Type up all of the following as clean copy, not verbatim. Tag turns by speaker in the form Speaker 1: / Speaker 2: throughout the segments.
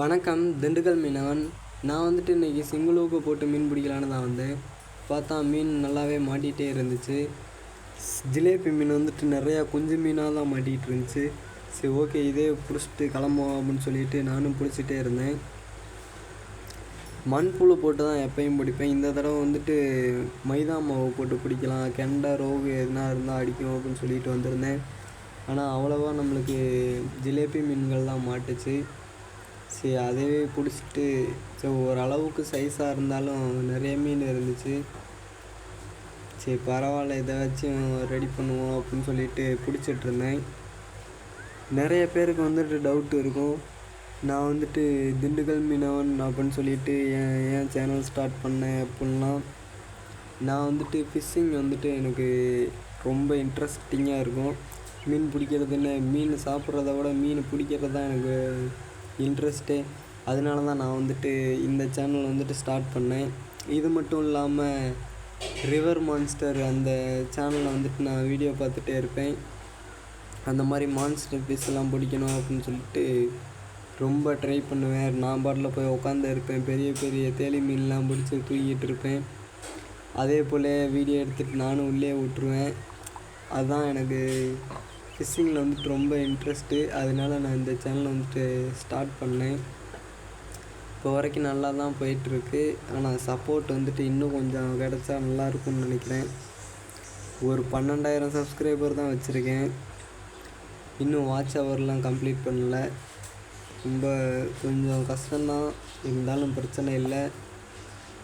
Speaker 1: வணக்கம், திண்டுக்கல் மீனவன். நான் வந்துட்டு இன்றைக்கி சிங்கிளூக்கு போட்டு மீன் பிடிக்கலான்னு தான் வந்தேன். பார்த்தா மீன் நல்லாவே மாட்டிகிட்டே இருந்துச்சு. ஜிலேபி மீன் வந்துட்டு நிறையா குஞ்சு மீனாக தான் மாட்டிகிட்டு இருந்துச்சு. சரி, ஓகே, இதே பிடிச்சிட்டு கிளம்புவோம் அப்படின்னு சொல்லிட்டு நானும் பிடிச்சிட்டே இருந்தேன். மண்புழு போட்டு தான் எப்பயும் பிடிப்பேன். இந்த தடவை வந்துட்டு மைதா மாவு போட்டு பிடிக்கலாம், கெண்டை ரோகு எதுனா இருந்தால் அடிக்கும் அப்படின்னு சொல்லிட்டு வந்திருந்தேன். ஆனால் அவ்வளோவா நம்மளுக்கு ஜிலேபி மீன்கள் தான் மாட்டுச்சு. சரி, அதே பிடிச்சிட்டு சரி, ஓரளவுக்கு சைஸாக இருந்தாலும் நிறைய மீன் இருந்துச்சு. சரி, பரவாயில்ல, இதை வச்சும் ரெடி பண்ணுவோம் அப்படின்னு சொல்லிட்டு பிடிச்சிட்ருந்தேன். நிறைய பேருக்கு வந்துட்டு டவுட் இருக்கும், நான் வந்துட்டு திண்டுக்கல் மீனவன் அப்படின்னு சொல்லிட்டு ஏன் சேனல் ஸ்டார்ட் பண்ணேன் அப்படின்லாம். நான் வந்துட்டு ஃபிஷ்ஷிங் வந்துட்டு எனக்கு ரொம்ப இன்ட்ரெஸ்டிங்காக இருக்கும். மீன் பிடிக்கிறதுன்னு மீன் சாப்பிட்றத விட மீன் பிடிக்கிறது தான் எனக்கு இன்ட்ரெஸ்ட்டே. அதனால தான் நான் வந்துட்டு இந்த சேனல் வந்துட்டு ஸ்டார்ட் பண்ணேன். இது மட்டும் இல்லாமல் ரிவர் மான்ஸ்டர் அந்த சேனலில் வந்துட்டு நான் வீடியோ பார்த்துட்டே இருப்பேன். அந்த மாதிரி மான்ஸ்டர் ஃபிஷ்ஷெல்லாம் பிடிக்கணும் அப்படின்னு சொல்லிட்டு ரொம்ப ட்ரை பண்ணுவேன். நான் பாட்டில் போய் உட்காந்து இருப்பேன், பெரிய பெரிய தேலி மீன்லாம் பிடிச்சி தூக்கிட்டு இருப்பேன். அதே போல் வீடியோ எடுத்துகிட்டு நானும் உள்ளே விட்ருவேன். அதுதான் எனக்கு ஃபிஷ்ஷிங்கில் வந்துட்டு ரொம்ப இன்ட்ரெஸ்ட்டு. அதனால நான் இந்த சேனலை வந்துட்டு ஸ்டார்ட் பண்ணேன். இப்போ வரைக்கும் நல்லா தான் போயிட்டுருக்கு. ஆனால் சப்போர்ட் வந்துட்டு இன்னும் கொஞ்சம் கிடச்சா நல்லாயிருக்கும்னு நினைக்கிறேன். ஒரு 12,000 சப்ஸ்கிரைபர் தான் வச்சுருக்கேன். இன்னும் வாட்ச் ஹவர்லாம் கம்ப்ளீட் பண்ணல. ரொம்ப கொஞ்சம் கஷ்டம்தான், இருந்தாலும் பிரச்சனை இல்லை.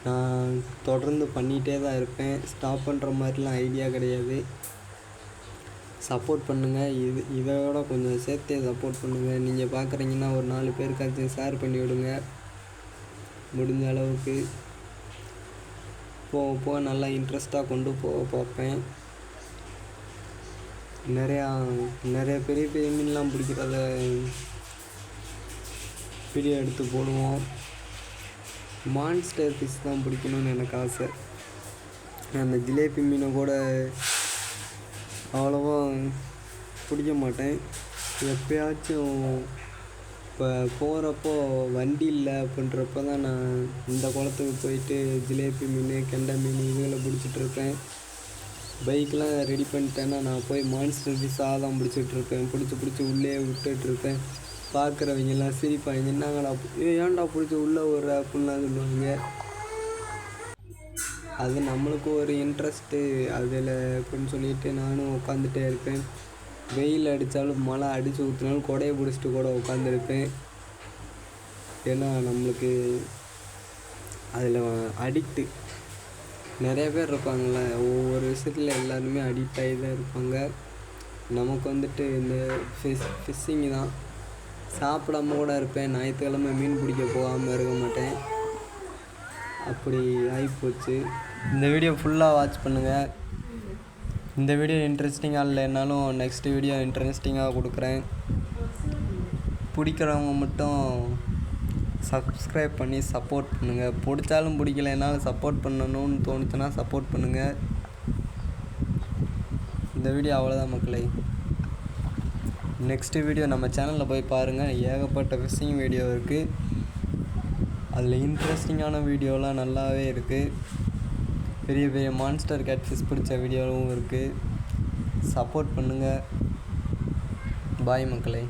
Speaker 1: நான் தொடர்ந்து பண்ணிகிட்டே தான் இருப்பேன். ஸ்டாப் பண்ணுற மாதிரிலாம் ஐடியா கிடையாது. சப்போர்ட் பண்ணுங்கள். இதோட கொஞ்சம் சேர்த்தே சப்போர்ட் பண்ணுங்கள். நீங்கள் பார்க்குறீங்கன்னா ஒரு 4 பேருக்காச்சும் ஷேர் பண்ணி விடுங்க முடிஞ்ச அளவுக்கு. போக போக நல்லா இன்ட்ரெஸ்ட்டாக கொண்டு போக பார்ப்பேன். நிறைய பெரிய பெரிய மீன்லாம் பிடிக்கிறத வீடியோ எடுத்து போடுவோம். மான்ஸ்டர் ஃபிஷ் தான் பிடிக்கணும்னு எனக்கு ஆசை. அந்த ஜிலேபி மீனை கூட அவ்வளோவா பிடிக்க மாட்டேன். எப்போயாச்சும் இப்போ போகிறப்போ வண்டி இல்லை அப்படின்றப்ப தான் நான் இந்த குளத்துக்கு போயிட்டு ஜிலேபி மீன், கெண்டை மீன் இதுகளை பிடிச்சிட்ருப்பேன். பைக்கெலாம் ரெடி பண்ணிட்டேன்னா நான் போய் மான்ஸ்டர் ஃபிஷ்ஷாக தான் பிடிச்சிட்ருப்பேன். பிடிச்சி உள்ளே விட்டுட்ருப்பேன். பார்க்குறவங்கெல்லாம் சிரிப்பாங்க, என்னங்கடா ஏன்டா பிடிச்சி உள்ளே ஒரு அப்படின்லாம் சொல்லுவாங்க. அது நம்மளுக்கு ஒரு இன்ட்ரெஸ்ட்டு அதில் அப்படின்னு சொல்லிட்டு நானும் உட்காந்துட்டே இருப்பேன். வெயில் அடித்தாலும் மழை அடித்து ஊற்றினாலும் கொடையை பிடிச்சிட்டு கூட உட்காந்துருப்பேன். ஏன்னா நம்மளுக்கு அதில் அடிக்ட்டு நிறைய பேர் இருப்பாங்கள்ல, ஒவ்வொரு விஷயத்தில் எல்லாருமே அடிக்ட் ஆகி தான் இருப்பாங்க. நமக்கு வந்துட்டு இந்த ஃபிஷ்ஷிங்கு தான். சாப்பிடாம கூட இருப்பேன். ஞாயிற்றுக்கிழமை மீன் பிடிக்க போகாமல் இருக்க மாட்டேன். அப்படி ஆகிப்போச்சு. இந்த வீடியோ ஃபுல்லாக வாட்ச் பண்ணுங்கள். இந்த வீடியோ இன்ட்ரெஸ்டிங்காக இல்லைனாலும் நெக்ஸ்ட் வீடியோ இன்ட்ரெஸ்டிங்காக கொடுக்குறேன். பிடிக்கிறவங்க மட்டும் சப்ஸ்கிரைப் பண்ணி சப்போர்ட் பண்ணுங்கள். பிடிச்சாலும் பிடிக்கலைனாலும் சப்போர்ட் பண்ணணும்னு தோணுச்சுன்னா சப்போர்ட் பண்ணுங்கள். இந்த வீடியோ அவ்வளோதான் மக்களே. நெக்ஸ்ட்டு வீடியோ நம்ம சேனலில் போய் பாருங்கள். ஏகப்பட்ட ஃபிஷ்ஷிங் வீடியோ இருக்குது. அதில் இன்ட்ரெஸ்டிங்கான வீடியோலாம் நல்லாவே இருக்குது. பெரிய பெரிய மான்ஸ்டர் கேட்ஃபிஷ் பிடிச்ச வீடியோவும் இருக்குது. சப்போர்ட் பண்ணுங்கள். பாய் மக்களே.